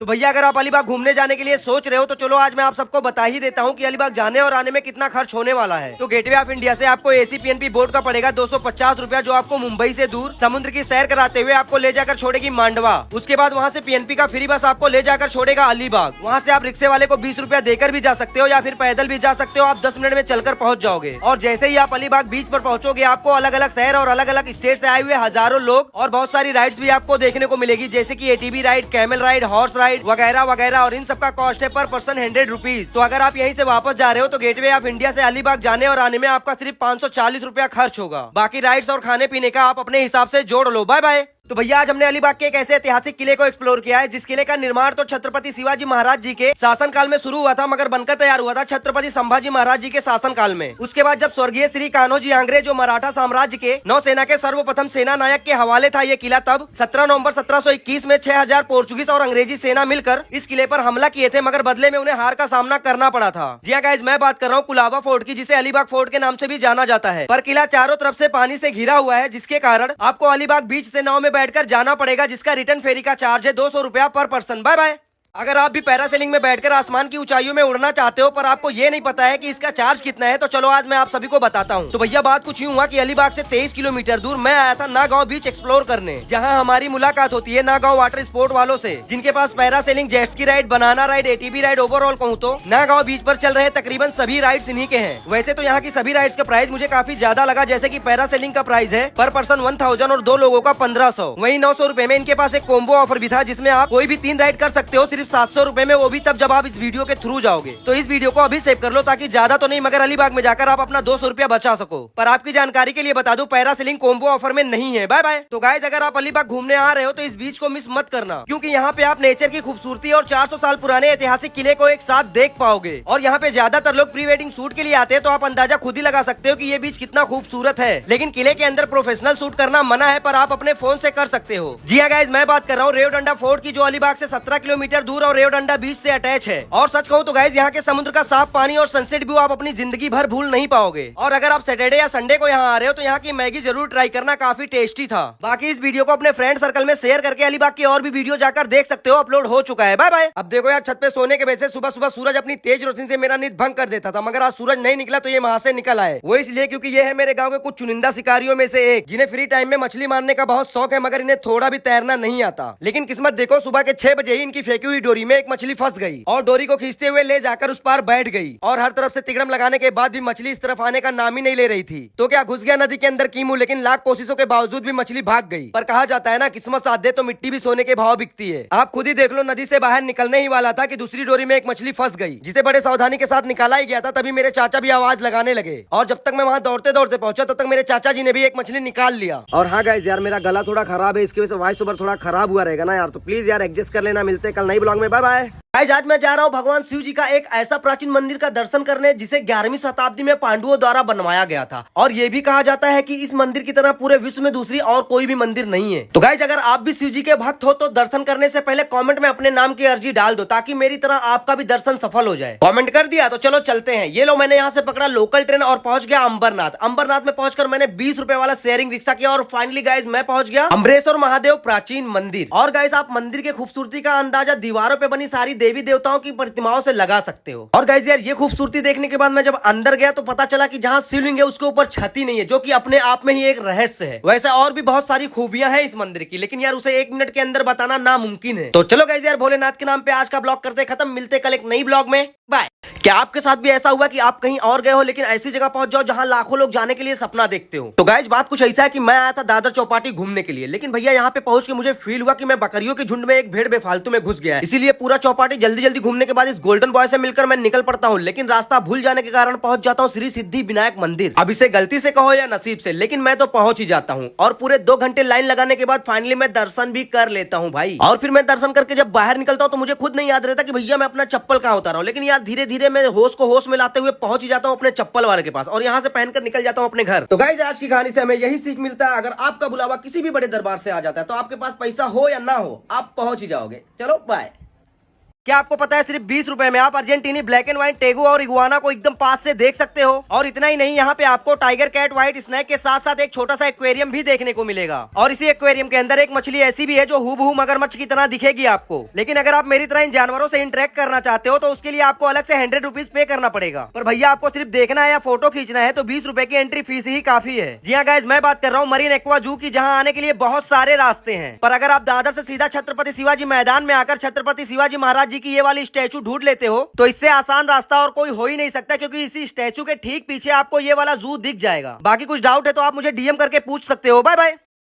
तो भैया अगर आप अलीबाग घूमने जाने के लिए सोच रहे हो तो चलो आज मैं आप सबको बता ही देता हूँ कि अलीबाग जाने और आने में कितना खर्च होने वाला है। तो गेटवे ऑफ इंडिया से आपको एसी पीएनपी बोर्ड का पड़ेगा 250 रुपया, जो आपको मुंबई से दूर समुद्र की सैर कराते हुए आपको ले जाकर छोड़ेगी मांडवा। उसके बाद वहाँ से पीएनपी का फ्री बस आपको ले जाकर छोड़ेगा अलीबाग। वहाँ से आप रिक्शे वाले को 20 रुपया देकर भी जा सकते हो या फिर पैदल भी जा सकते हो। आप 10 मिनट में चलकर पहुँच जाओगे और जैसे ही आप अलीबाग बीच पर पहुँचोगे आपको अलग अलग शहर और अलग अलग स्टेट से आए हुए हजारों लोग और बहुत सारी राइड्स भी आपको देखने को मिलेगी, जैसे की ATV ride, camel ride, horse ride वगैरह वगैरह। और इन सबका कॉस्ट है पर पर्सन 100 रुपीज। तो अगर आप यहीं से वापस जा रहे हो तो गेटवे ऑफ इंडिया से अलीबाग जाने और आने में आपका सिर्फ 540 रुपया खर्च होगा। बाकी राइड्स और खाने पीने का आप अपने हिसाब से जोड़ लो। Bye bye. तो भैया आज हमने अलीबाग के एक ऐसे ऐतिहासिक किले को एक्सप्लोर किया है जिस किले का निर्माण तो छत्रपति शिवाजी महाराज जी के शासन काल में शुरू हुआ था, मगर बनकर तैयार हुआ था छत्रपति संभाजी महाराज जी के शासन काल में। उसके बाद जब स्वर्गीय श्री कान्होजी आंग्रे जो मराठा साम्राज्य के नौसेना के सर्वप्रथम सेना नायक के हवाले था ये किला, तब 17 नवंबर 1721 में 6000 पोर्चुगीज और अंग्रेजी सेना मिलकर इस किले पर हमला किए थे, मगर बदले में उन्हें हार का सामना करना पड़ा था। जी हाँ गाइस, मैं बात कर रहा हूँ कुलाबा फोर्ट की, जिसे अलीबाग फोर्ट के नाम से भी जाना जाता है। पर किला चारों तरफ से पानी से घिरा हुआ है, जिसके कारण आपको अलीबाग बीच से नाव में बैठकर जाना पड़ेगा, जिसका रिटर्न फेरी का चार्ज है 200 रुपया पर पर्सन। Bye bye. अगर आप भी पैरासेलिंग में बैठकर आसमान की ऊंचाइयों में उड़ना चाहते हो पर आपको ये नहीं पता है कि इसका चार्ज कितना है, तो चलो आज मैं आप सभी को बताता हूँ। तो भैया बात कुछ यूँ हुआ कि अलीबाग से 23 किलोमीटर दूर मैं आया था नागांव बीच एक्सप्लोर करने, जहाँ हमारी मुलाकात होती है नागांव वाटर स्पोर्ट वालों से, जिनके पास parasailing, jets ride, banana ride, ATV ride, overall कहूँ तो नागांव बीच पर चल रहे तकरीबन सभी राइड्स इन्हीं के हैं। वैसे तो यहाँ की सभी राइड्स का प्राइस मुझे काफी ज्यादा लगा, जैसे की पैरासेलिंग का प्राइस है पर पर्सन 1000 और 2 लोगों का 1500। वही 900 रुपए में इनके पास एक कॉम्बो ऑफर भी था, जिसमें आप कोई भी 3 राइड कर सकते हो सिर्फ 700 रुपए में, वो भी तब जब आप इस वीडियो के थ्रू जाओगे। तो इस वीडियो को अभी सेव कर लो ताकि ज्यादा तो नहीं मगर अलीबाग में जाकर आप अपना 200 रुपया बचा सको। पर आपकी जानकारी के लिए बता दूं पैरासेलिंग कॉम्बो ऑफर में नहीं है। Bye bye. तो गाइस अगर आप अलीबाग घूमने आ रहे हो तो इस बीच को मिस मत करना, क्योंकि यहाँ पे आप नेचर की खूबसूरती और 400 साल पुराने ऐतिहासिक किले को एक साथ देख पाओगे। और यहाँ पे ज्यादातर लोग प्री वेडिंग शूट के लिए आते हैं, तो आप अंदाजा खुद ही लगा सकते हो कि ये बीच कितना खूबसूरत है। लेकिन किले के अंदर प्रोफेशनल शूट करना मना है, पर आप अपने फोन से कर सकते हो। जी हाँ गाइस, मैं बात कर रहा हूँ रेवडंडा फोर्ट की, जो अलीबाग से 17 किलोमीटर दूर और रेवडंडा बीच से अटैच है। और सच कहूँ तो गाइस यहाँ के समुद्र का साफ पानी और सनसेट व्यू आप अपनी जिंदगी भर भूल नहीं पाओगे। और अगर आप सैटरडे या संडे को यहाँ आ रहे हो तो यहाँ की मैगी जरूर ट्राई करना, काफी टेस्टी था। बाकी इस वीडियो को अपने फ्रेंड सर्कल में शेयर करके अलीबाग की और भी वीडियो जाकर देख सकते हो, अपलोड हो चुका है। Bye bye. अब देखो यार, छत पे सोने के वजह से सुबह सुबह सूरज अपनी तेज रोशनी से मेरा नींद भंग कर देता था, मगर आज सूरज नहीं निकला तो ये वहां से निकल आए। वो इसलिए क्योंकि ये है मेरे गाँव के कुछ चुनिंदा शिकारियों में से एक, जिन्हें फ्री टाइम में मछली मारने का बहुत शौक है, मगर इन्हें थोड़ा भी तैरना नहीं आता। लेकिन किस्मत देखो, सुबह के 6 बजे ही इनकी फेंकी हुई डोरी में एक मछली फंस गई और डोरी को खींचते हुए ले जाकर उस पार बैठ गई। और हर तरफ से तिगड़म लगाने के बाद भी मछली इस तरफ आने का नाम ही नहीं ले रही थी। तो क्या घुस गया नदी के अंदर कीमू, लेकिन लाख कोशिशों के बावजूद भी मछली भाग गई। पर कहा जाता है ना, किस्मत साथ दे तो मिट्टी भी सोने के भाव बिकती है। आप खुद ही देख लो, नदी से बाहर निकलने ही वाला था कि दूसरी डोरी में एक मछली फंस गई, जिसे बड़े सावधानी के साथ निकाला ही गया था। तभी मेरे चाचा भी आवाज लगाने लगे और जब तक मैं वहाँ दौड़ते दौड़ते पहुंचा तब तक मेरे चाचा जी ने भी एक मछली निकाल लिया। और हाँ गाइस यार, मेरा गला थोड़ा खराब है, इसकी वजह से वॉइस ओवर थोड़ा खराब हुआ रहेगा ना यार, तो प्लीज यार एडजस्ट कर लेना। मिलते हैं कल नई ब्लॉग में। Bye bye. आज मैं जा रहा हूँ भगवान शिव जी का एक ऐसा प्राचीन मंदिर का दर्शन करने जिसे 11वीं शताब्दी में पांडवों द्वारा बनवाया गया था। और ये भी कहा जाता है कि इस मंदिर की तरह पूरे विश्व में दूसरी और कोई भी मंदिर नहीं है। तो गाइज अगर आप भी शिव जी के भक्त हो तो दर्शन करने से पहले कमेंट में अपने नाम की अर्जी डाल दो, ताकि मेरी तरह आपका भी दर्शन सफल हो जाए। कमेंट कर दिया तो चलो चलते हैं। ये लो, मैंने यहाँ से पकड़ा लोकल ट्रेन और पहुंच गया अंबरनाथ। अंबरनाथ में पहुंचकर मैंने 20 रुपए वाला शेयरिंग रिक्शा किया और फाइनली गाइज मैं पहुंच गया अम्बरेश्वर महादेव प्राचीन मंदिर। और गाइज आप मंदिर की खूबसूरती का अंदाजा दीवारों पे बनी सारी देवी देवताओं की प्रतिमाओं से लगा सकते हो। और गाइस यार, ये खूबसूरती देखने के बाद मैं जब अंदर गया तो पता चला कि जहाँ शिवलिंग है उसके ऊपर छती नहीं है, जो कि अपने आप में ही एक रहस्य है। वैसे और भी बहुत सारी खूबियां हैं इस मंदिर की, लेकिन यार उसे 1 मिनट के अंदर बताना नामुमकिन है। तो चलो गाइस यार, भोलेनाथ के नाम पे आज का ब्लॉग करते खत्म। मिलते कल एक नई ब्लॉग में। बाय। क्या आपके साथ भी ऐसा हुआ कि आप कहीं और गए हो लेकिन ऐसी जगह पहुंच जाओ जहां लाखों लोग जाने के लिए सपना देखते हो? तो गाइस बात कुछ ऐसा है कि मैं आया था दादर चौपाटी घूमने के लिए, लेकिन भैया यहाँ पे पहुंच के मुझे फील हुआ कि मैं बकरियों के झुंड में एक भेड़ बेफालतू में घुस गया है। इसीलिए पूरा चौपाटी जल्दी जल्दी घूमने के बाद इस गोल्डन बॉय से मिलकर मैं निकल पड़ता हूँ, लेकिन रास्ता भूल जाने के कारण पहुंच जाता हूँ श्री सिद्धि विनायक मंदिर। अब इसे गलती से कहो या नसीब से, लेकिन मैं तो पहुंच ही जाता हूँ। और पूरे 2 घंटे लाइन लगाने के बाद फाइनली मैं दर्शन भी कर लेता हूँ भाई। और फिर मैं दर्शन करके जब बाहर निकलता हूँ तो मुझे खुद नहीं याद रहता कि भैया मैं अपना चप्पल कहाँ उतारा हूँ, लेकिन यार धीरे धीरे मैं होश को होश में लाते हुए पहुंच ही जाता हूँ अपने चप्पल वाले के पास और यहाँ से पहनकर निकल जाता हूँ अपने घर। तो गाइस आज की कहानी से हमें यही सीख मिलता है, अगर आपका बुलावा किसी भी बड़े दरबार से आ जाता है तो आपके पास पैसा हो या ना हो, आप पहुंच ही जाओगे। चलो बाय। क्या आपको पता है सिर्फ 20 रुपए में आप अर्जेंटीनी ब्लैक एंड व्हाइट टेगो और इगुआना को एकदम पास से देख सकते हो। और इतना ही नहीं, यहाँ पे आपको टाइगर कैट व्हाइट स्नैक के साथ साथ एक छोटा सा एक्वेरियम भी देखने को मिलेगा। और इसी एक्वेरियम के अंदर एक मछली ऐसी भी है जो हूबहू मगरमच्छ की तरह दिखेगी आपको। लेकिन अगर आप मेरी तरह इन जानवरों से इंटरेक्ट करना चाहते हो तो उसके लिए आपको अलग से 100 रुपीज पे करना पड़ेगा। पर भैया आपको सिर्फ देखना है या फोटो खींचना है तो 20 रुपए की एंट्री फीस ही काफी है। जी हाँ गाइस, मैं बात कर रहा हूँ मरीन एक्वा जू की, जहाँ आने के लिए बहुत सारे रास्ते हैं। पर अगर आप दादर से सीधा छत्रपति शिवाजी मैदान में आकर छत्रपति शिवाजी महाराज जी की ये वाली स्टैचू ढूंढ लेते हो तो इससे आसान रास्ता और कोई हो ही नहीं सकता, क्योंकि इसी स्टैचू के ठीक पीछे आपको ये वाला जू दिख जाएगा। बाकी कुछ डाउट है तो आप मुझे डीएम करके पूछ सकते हो। Bye bye.